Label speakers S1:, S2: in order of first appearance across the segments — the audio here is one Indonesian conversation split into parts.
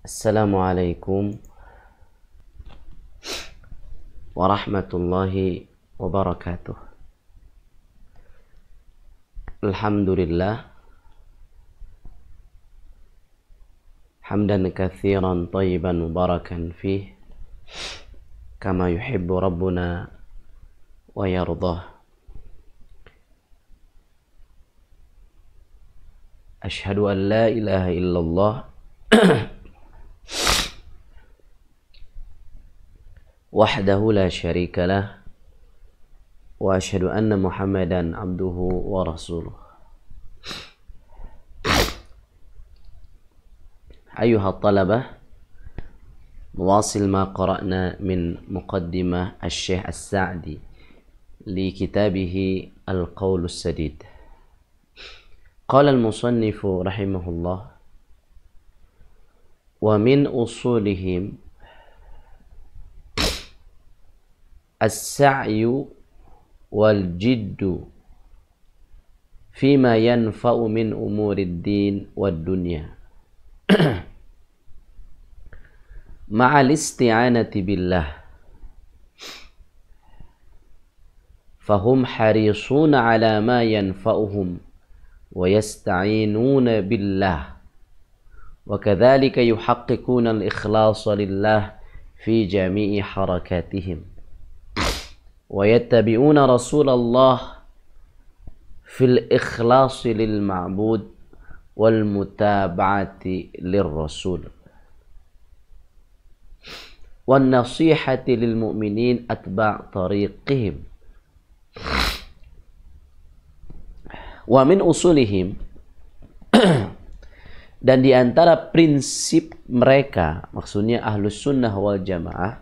S1: Assalamualaikum warahmatullahi wabarakatuh. Alhamdulillah hamdan katsiran thayyiban mubarakan fih kama yuhibbu rabbuna wa yardah. Ashhadu an la ilaha illallah wahdahu la syarika lah wa asyhadu anna Muhammadan abduhu wa rasuluh. Ayuha talabah, nuwasil ma qara'na min muqaddimah Asy-Syaikh As-Sa'di li kitabihi Al-Qaul As-Sadid. Qala al-musannif rahimahullah wa min usulihim as-sa'yu wal jiddu fima yanfa'u min umurid din wad dunya ma'al isti'anati billah fahum harisuna ala ma yanfa'uhum wa yasta'inuna billah wa kadzalika yuhaqqiquna al-ikhlasa lillah fi jami'i harakatihim wa yattabi'una Rasulullah fil ikhlasi lil ma'bud wal mutaba'ati lir rasul wan nasihati lil mu'minin atba' tariqihim wa min usulihim dan di antara prinsip mereka, maksudnya ahlus sunnah wal jamaah,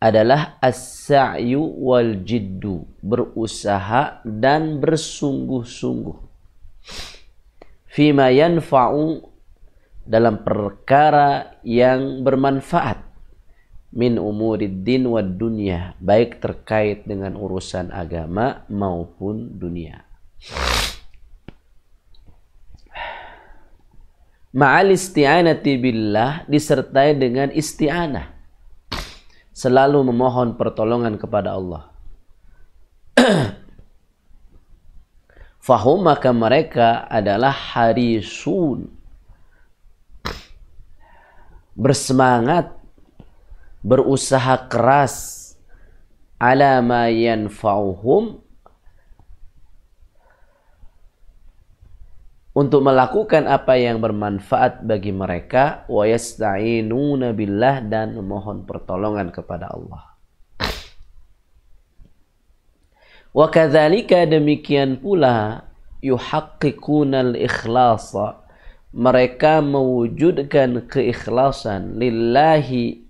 S1: adalah as-sa'yu wal jiddu, berusaha dan bersungguh-sungguh, fima yanfa'u, dalam perkara yang bermanfaat, min umurid din wad dunya, baik terkait dengan urusan agama maupun dunia. Ma'al isti'anati billah, disertai dengan isti'anah, selalu memohon pertolongan kepada Allah. Fahum, maka mereka adalah harisun, bersemangat, berusaha keras, ala ma yanfa'uhum, untuk melakukan apa yang bermanfaat bagi mereka, wa yasta'inuna billah, dan memohon pertolongan kepada Allah. Wa kadzalika, demikian pula, yuhaqqiquna al-ikhlasa, mereka mewujudkan keikhlasan lillahi,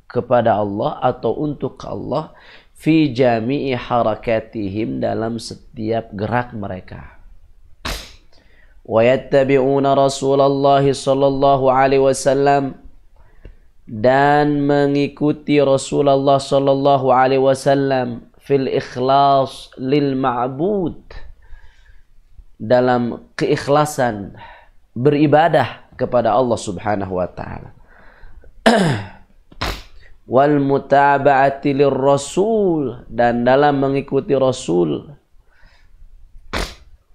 S1: kepada Allah atau untuk Allah, fi jami'i harakatihim, dalam setiap gerak mereka. Wa yattabi'una Rasulullah sallallahu alaihi wasallam, dan mengikuti Rasulullah sallallahu alaihi wasallam, fil ikhlas lil ma'bud, dalam keikhlasan beribadah kepada Allah subhanahu wa ta'ala, wal mutaba'ati lir rasul, dan dalam mengikuti Rasul,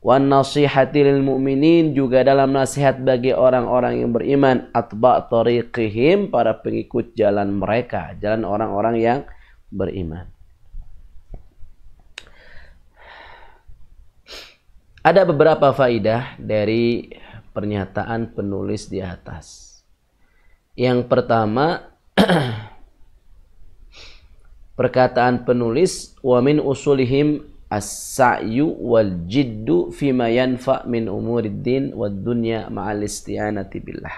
S1: wan nasihati lil mu'minin, juga dalam nasihat bagi orang-orang yang beriman, atba' tariqihim, para pengikut jalan mereka, jalan orang-orang yang beriman. Ada beberapa faidah dari pernyataan penulis di atas. Yang pertama, perkataan penulis, wa min usulihim as-sa'yu wal jiddu fima yanfa' min umurid din wad dunya ma'al isti'anati billah.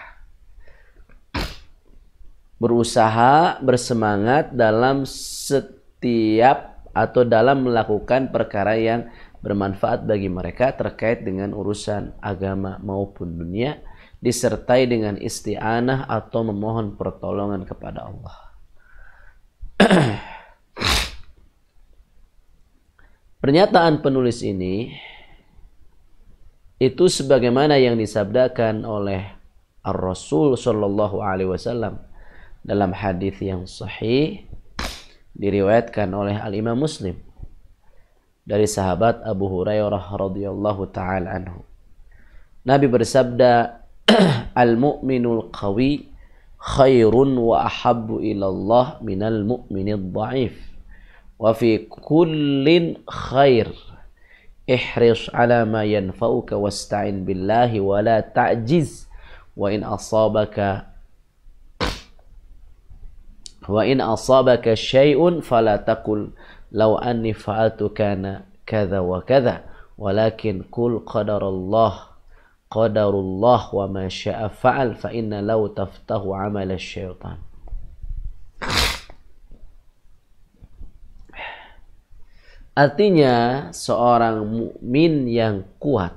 S1: Berusaha, bersemangat dalam setiap atau dalam melakukan perkara yang bermanfaat bagi mereka terkait dengan urusan agama maupun dunia, disertai dengan isti'anah atau memohon pertolongan kepada Allah. Pernyataan penulis ini itu sebagaimana yang disabdakan oleh Ar-Rasul sallallahu alaihi wasallam dalam hadis yang sahih diriwayatkan oleh Al-Imam Muslim dari sahabat Abu Hurairah radhiyallahu taala anhu. Nabi bersabda, "Al-mu'minul qawi khairun wa ahabbu ila Allah minal mu'minid dha'if. Wa fi kullin khair. Ihris ala ma yanfa'uka wasta'in billahi wa la ta'jiz. Wa in asabaka syai'un fala taqul law anni fa'altu kana kadza wa kadza, walakin qul qadarullah wa ma syaa fa'al, fa inna law taftahu 'amal asy-syaitan." Artinya seorang mukmin yang kuat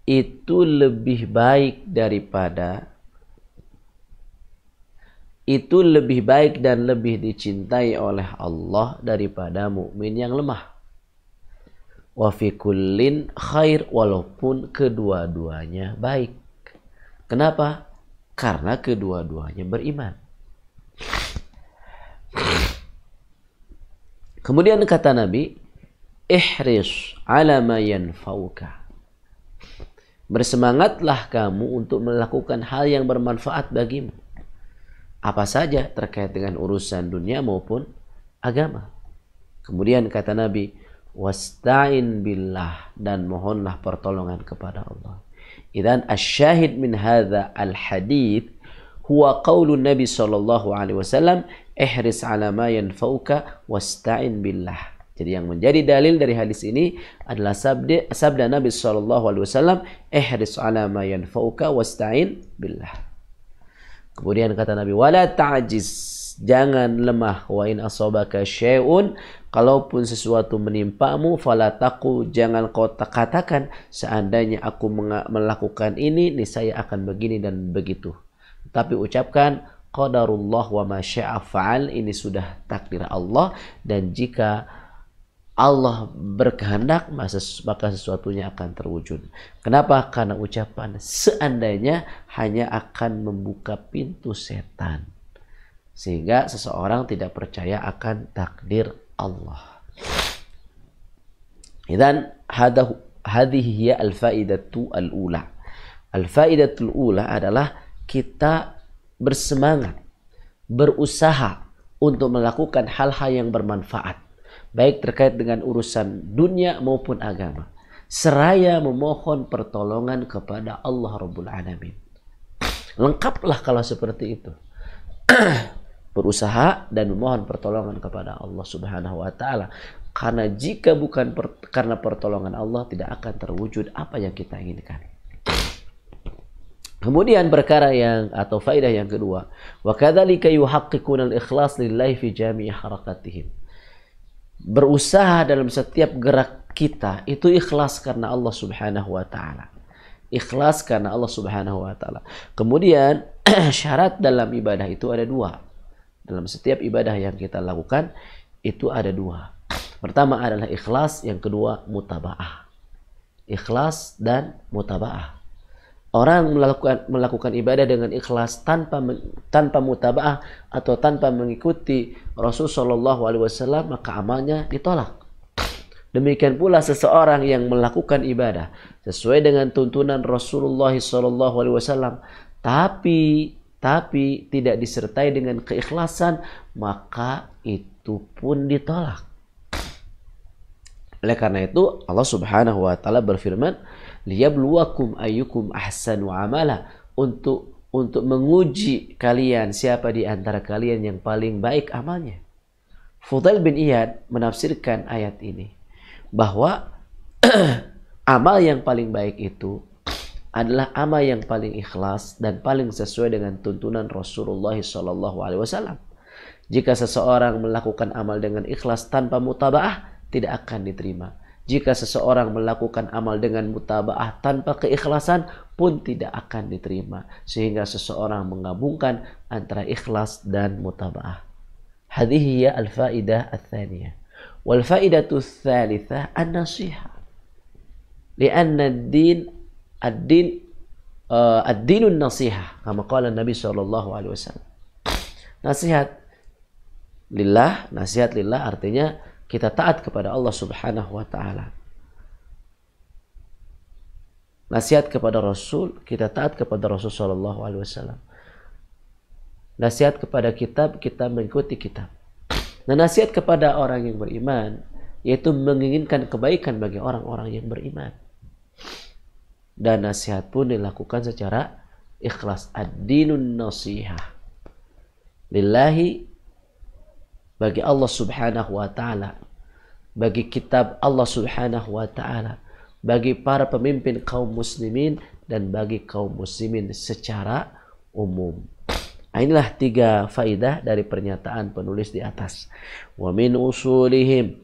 S1: itu lebih baik dan lebih dicintai oleh Allah daripada mukmin yang lemah. Wa fi kullin khair, walaupun kedua-duanya baik. Kenapa? Karena kedua-duanya beriman. Kemudian kata Nabi, ihris ala ma yanfa'uka. Bersemangatlah kamu untuk melakukan hal yang bermanfaat bagimu. Apa saja terkait dengan urusan dunia maupun agama. Kemudian kata Nabi, wasta'in billah, dan mohonlah pertolongan kepada Allah. Idzan asyahid min hadza al-hadits huwa qaulun Nabi sallallahu alaihi wasallam, ihris ala ma yanfa'uka wasta'in billah. Jadi yang menjadi dalil dari hadis ini adalah sabda Nabi sallallahu alaihi wasallam, ihris ala ma yanfa'uka wasta'in billah. Kemudian kata Nabi, wala ta'jiz, jangan lemah. Wa in asabaka syai'un, kalaupun sesuatu menimpamu, fala taqul, jangan kau katakan seandainya aku melakukan ini niscaya akan begini dan begitu. Tapi ucapkan qadarullah wa ma syaa fa'al, ini sudah takdir Allah, dan jika Allah berkehendak maka sesuatunya akan terwujud. Kenapa? Karena ucapan seandainya hanya akan membuka pintu setan, sehingga seseorang tidak percaya akan takdir Allah. Idzan hadhihi hiya al-faidatu al-ula. Al-faidatul ula adalah kita bersemangat, berusaha untuk melakukan hal-hal yang bermanfaat, baik terkait dengan urusan dunia maupun agama, seraya memohon pertolongan kepada Allah Rabbul Alamin. Lengkaplah kalau seperti itu. Berusaha dan memohon pertolongan kepada Allah Subhanahu wa taala. Karena jika bukan karena pertolongan Allah, tidak akan terwujud apa yang kita inginkan. Kemudian perkara yang atau faidah yang kedua, wa kadzalika yuhaqqiquna al-ikhlas lillahi fi jami'i harakatihim. Berusaha dalam setiap gerak kita itu ikhlas karena Allah Subhanahu wa taala. Ikhlas karena Allah Subhanahu wa taala. Kemudian syarat dalam ibadah itu ada dua. Dalam setiap ibadah yang kita lakukan itu ada dua. Pertama adalah ikhlas, yang kedua mutaba'ah. Ikhlas dan mutaba'ah. Orang melakukan ibadah dengan ikhlas tanpa mutaba'ah atau tanpa mengikuti Rasul sallallahu alaihi wasallam, maka amalnya ditolak. Demikian pula seseorang yang melakukan ibadah sesuai dengan tuntunan Rasulullah sallallahu alaihi wasallam tapi tidak disertai dengan keikhlasan, maka itu pun ditolak. Oleh karena itu Allah Subhanahu wa taala berfirman, liyabluwakum ayyukum ahsanu amala, untuk menguji kalian siapa di antara kalian yang paling baik amalnya. Fudail bin Iyad menafsirkan ayat ini bahwa amal yang paling baik itu adalah amal yang paling ikhlas dan paling sesuai dengan tuntunan Rasulullah SAW. Jika seseorang melakukan amal dengan ikhlas tanpa mutaba'ah, tidak akan diterima. Jika seseorang melakukan amal dengan mutaba'ah tanpa keikhlasan pun tidak akan diterima. Sehingga seseorang menggabungkan antara ikhlas dan mutaba'ah. Hadhihi hiya al-faidah ats-tsaniyah. Wal faidatu ats-tsalitsah an-nasihah. Li'anna ad-din ad-dinun nasihah kama qala Nabi sallallahu alaihi wasallam. Nasihat lillah artinya kita taat kepada Allah Subhanahu wa taala. Nasihat kepada Rasul, kita taat kepada Rasul sallallahu alaihi wasallam. Nasihat kepada kitab, kita mengikuti kitab. Nah, nasihat kepada orang yang beriman yaitu menginginkan kebaikan bagi orang-orang yang beriman. Dan nasihat pun dilakukan secara ikhlas. Ad-dinun nasihah lillahi, bagi Allah Subhanahu wa taala, bagi kitab Allah Subhanahu wa taala, bagi para pemimpin kaum muslimin dan bagi kaum muslimin secara umum. Inilah 3 faidah dari pernyataan penulis di atas. Wa min usulihim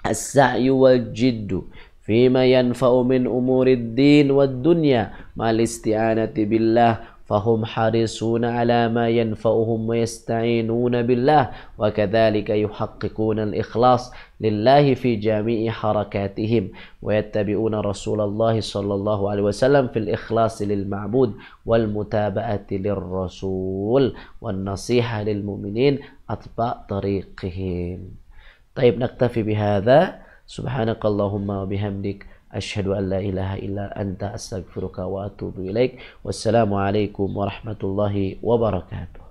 S1: as-sa'yu wal jiddu fima yanfa'u min umurid din wad dunya mal isti'anati billah fahum harisuna ala ma yanfa'uhum wa yasta'inuna billah wa kadzalika yuhaqqiquna al-ikhlas lillahi fi jami'i harakatihim wa yattabi'una Rasulullah sallallahu alaihi wasallam fil ikhlas lil ma'bud wal mutaba'ati lir rasul wan nasiha lil mu'minin atba' tariqihim. Taib, naktafi bihadza. Subhanakallahumma wa bihamdik asyhadu an la ilaha illa anta astaghfiruka wa atubu ilaik. Wassalamu alaikum warahmatullahi wabarakatuh.